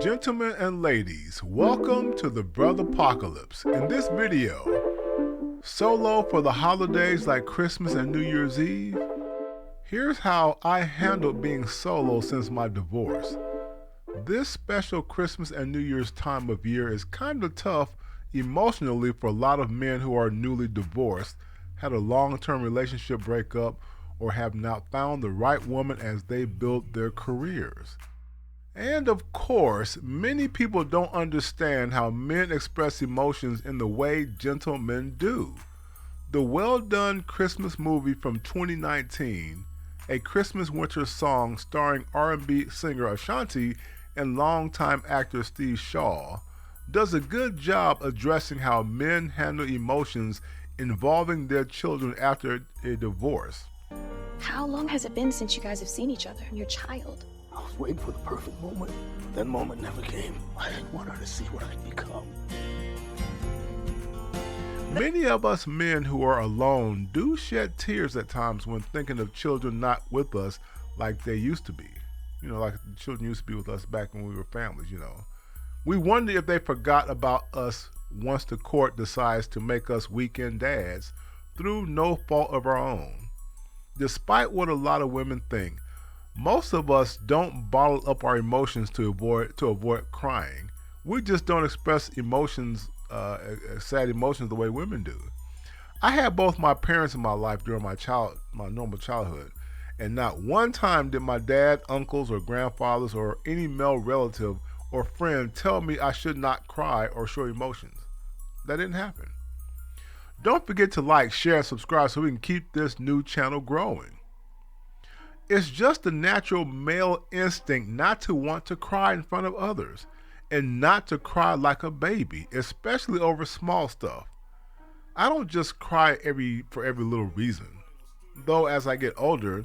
Gentlemen and ladies, welcome to the Brothapocalypse. In this video, solo for the holidays like Christmas and New Year's Eve. Here's how I handled being solo since my divorce. This special Christmas and New Year's time of year is kind of tough emotionally for a lot of men who are newly divorced, had a long-term relationship breakup, or have not found the right woman as they build their careers. And of course, many people don't understand how men express emotions in the way gentlemen do. The well-done Christmas movie from 2019, A Christmas Winter Song starring R&B singer Ashanti and longtime actor Steve Shaw, does a good job addressing how men handle emotions involving their children after a divorce. How long has it been since you guys have seen each other and your child? I was waiting for the perfect moment. That moment never came. I didn't want her to see what I'd become. Many of us men who are alone do shed tears at times when thinking of children not with us like they used to be. You know, like the children used to be with us back when we were families, you know. We wonder if they forgot about us once the court decides to make us weekend dads through no fault of our own. Despite what a lot of women think, most of us don't bottle up our emotions to avoid crying. We just don't express emotions, sad emotions, the way women do. I had both my parents in my life during my normal childhood, and not one time did my dad, uncles, or grandfathers, or any male relative or friend tell me I should not cry or show emotions. That didn't happen. Don't forget to like, share, and subscribe so we can keep this new channel growing. It's just the natural male instinct not to want to cry in front of others and not to cry like a baby, especially over small stuff. I don't just cry for every little reason. Though as I get older,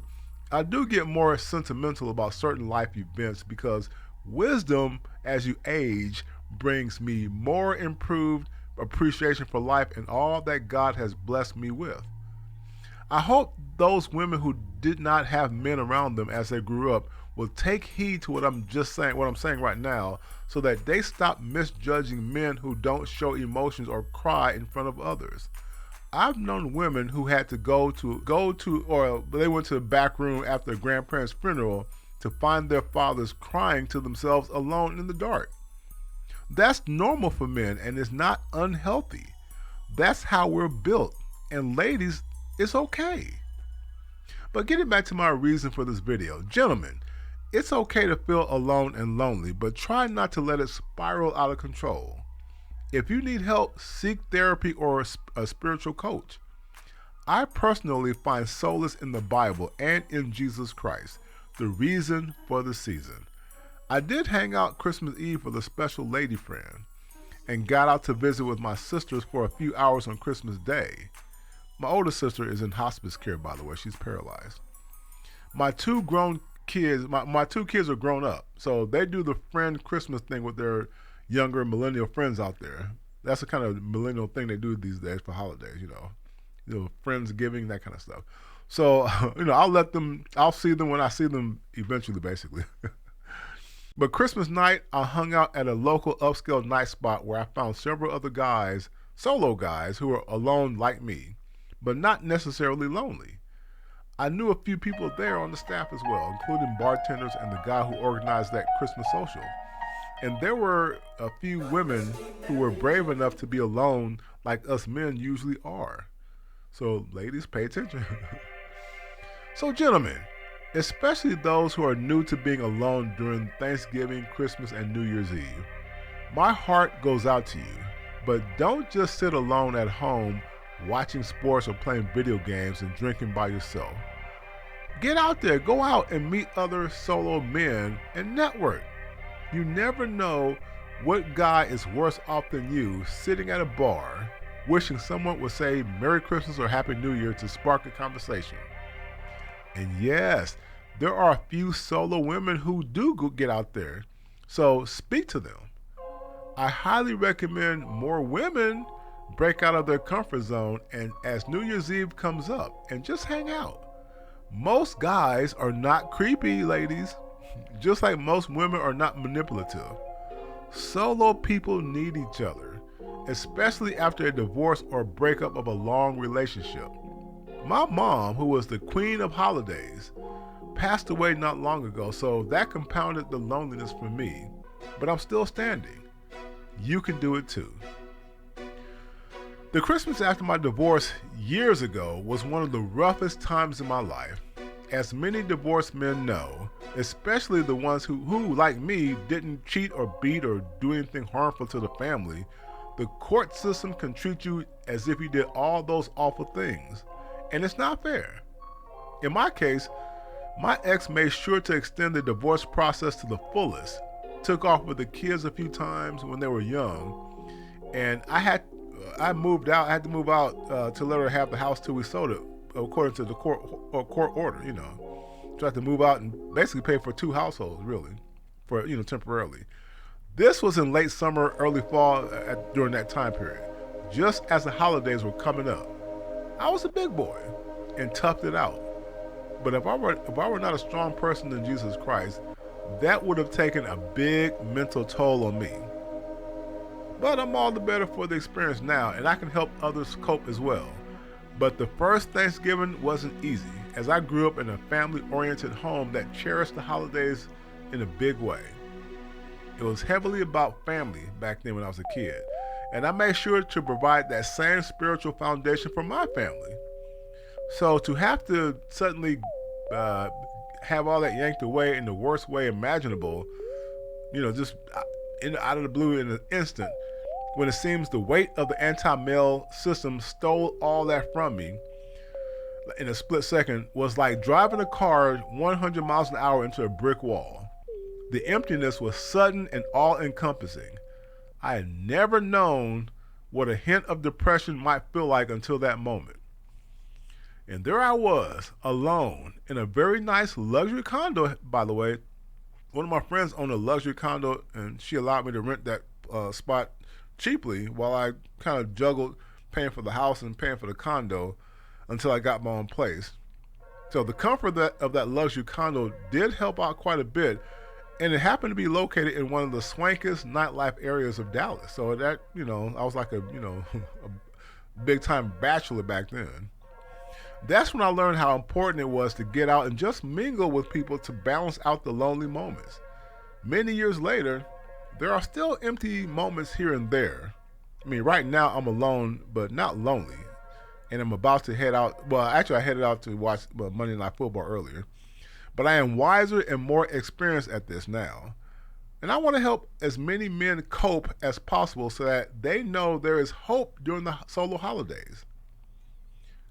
I do get more sentimental about certain life events because wisdom as you age brings me more improved appreciation for life and all that God has blessed me with. I hope those women who did not have men around them as they grew up will take heed to what I'm saying right now, so that they stop misjudging men who don't show emotions or cry in front of others. I've known women who had to or they went to the back room after a grandparent's funeral to find their fathers crying to themselves alone in the dark. That's normal for men and it's not unhealthy. That's how we're built. And ladies, it's okay. But getting back to my reason for this video, gentlemen, it's okay to feel alone and lonely, but try not to let it spiral out of control. If you need help, seek therapy or a spiritual coach. I personally find solace in the Bible and in Jesus Christ, the reason for the season. I did hang out Christmas Eve with a special lady friend and got out to visit with my sisters for a few hours on Christmas Day. My older sister is in hospice care, by the way. She's paralyzed. My two kids are grown up, so they do the friend Christmas thing with their younger millennial friends out there. That's the kind of millennial thing they do these days for holidays, you know, Friendsgiving, that kind of stuff. So, I'll see them when I see them eventually, basically. But Christmas night, I hung out at a local upscale night spot where I found several other guys, solo guys, who were alone like me, but not necessarily lonely. I knew a few people there on the staff as well, including bartenders and the guy who organized that Christmas social. And there were a few women who were brave enough to be alone like us men usually are. So ladies, pay attention. So gentlemen, especially those who are new to being alone during Thanksgiving, Christmas, and New Year's Eve, my heart goes out to you. But don't just sit alone at home watching sports or playing video games and drinking by yourself. Get out there, go out and meet other solo men and network. You never know what guy is worse off than you sitting at a bar wishing someone would say Merry Christmas or Happy New Year to spark a conversation. And yes, there are a few solo women who do get out there, so speak to them. I highly recommend more women break out of their comfort zone and as New Year's Eve comes up and just hang out. Most guys are not creepy, ladies, just like most women are not manipulative. Solo people need each other, especially after a divorce or breakup of a long relationship. My mom, who was the queen of holidays, passed away not long ago, so that compounded the loneliness for me. But I'm still standing. You can do it too. The Christmas after my divorce years ago was one of the roughest times in my life. As many divorced men know, especially the ones who, like me, didn't cheat or beat or do anything harmful to the family, the court system can treat you as if you did all those awful things. And it's not fair. In my case, my ex made sure to extend the divorce process to the fullest, took off with the kids a few times when they were young, and I had to move out to let her have the house till we sold it, according to the court order, you know. So I had to move out and basically pay for 2 households, really, for, you know, temporarily. This was in late summer, early fall, during that time period, just as the holidays were coming up. I was a big boy and toughed it out. But if I were not a strong person in Jesus Christ, that would have taken a big mental toll on me. But I'm all the better for the experience now, and I can help others cope as well. But the first Thanksgiving wasn't easy, as I grew up in a family-oriented home that cherished the holidays in a big way. It was heavily about family back then when I was a kid, and I made sure to provide that same spiritual foundation for my family. So to have to suddenly have all that yanked away in the worst way imaginable, you know, just out of the blue in an instant, when it seems the weight of the anti-male system stole all that from me in a split second, was like driving a car 100 miles an hour into a brick wall. The emptiness was sudden and all-encompassing. I had never known what a hint of depression might feel like until that moment. And there I was, alone, in a very nice luxury condo, by the way. One of my friends owned a luxury condo, and she allowed me to rent that spot cheaply while I kind of juggled paying for the house and paying for the condo until I got my own place. So the comfort of that luxury condo did help out quite a bit, and it happened to be located in one of the swankiest nightlife areas of Dallas. So that, you know, I was like a big-time bachelor back then. That's when I learned how important it was to get out and just mingle with people to balance out the lonely moments. Many years later, there are still empty moments here and there. I mean, right now I'm alone, but not lonely. And I'm about to head out. Well, actually, I headed out to watch Monday Night Football earlier. But I am wiser and more experienced at this now. And I want to help as many men cope as possible so that they know there is hope during the solo holidays.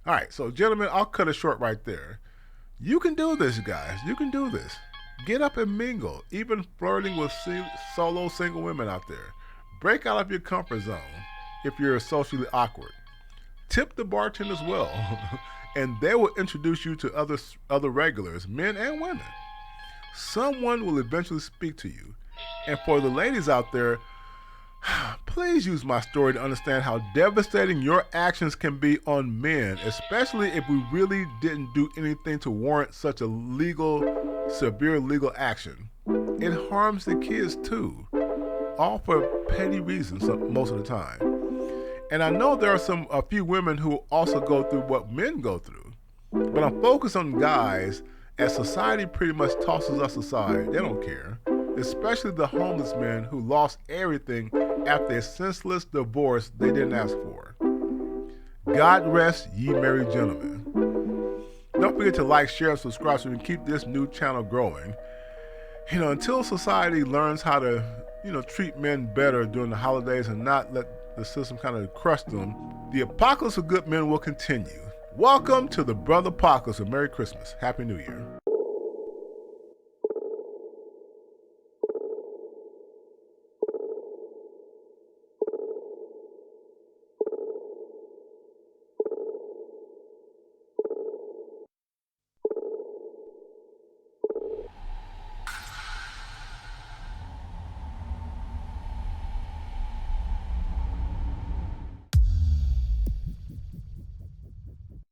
All right, so gentlemen, I'll cut it short right there. You can do this, guys. You can do this. Get up and mingle, even flirting with solo single women out there. Break out of your comfort zone if you're socially awkward. Tip the bartenders well, and they will introduce you to other regulars, men and women. Someone will eventually speak to you. And for the ladies out there, please use my story to understand how devastating your actions can be on men, especially if we really didn't do anything to warrant such a severe legal action. It harms the kids too, all for petty reasons most of the time. And I know there are a few women who also go through what men go through, but I'm focused on guys as society pretty much tosses us aside. They don't care, especially the homeless men who lost everything after a senseless divorce they didn't ask for. God rest ye merry gentlemen. Don't forget to like, share, and subscribe so we can keep this new channel growing. You know, until society learns how to, treat men better during the holidays and not let the system kind of crush them, the apocalypse of good men will continue. Welcome to the Brothapocalypse, and Merry Christmas. Happy New Year.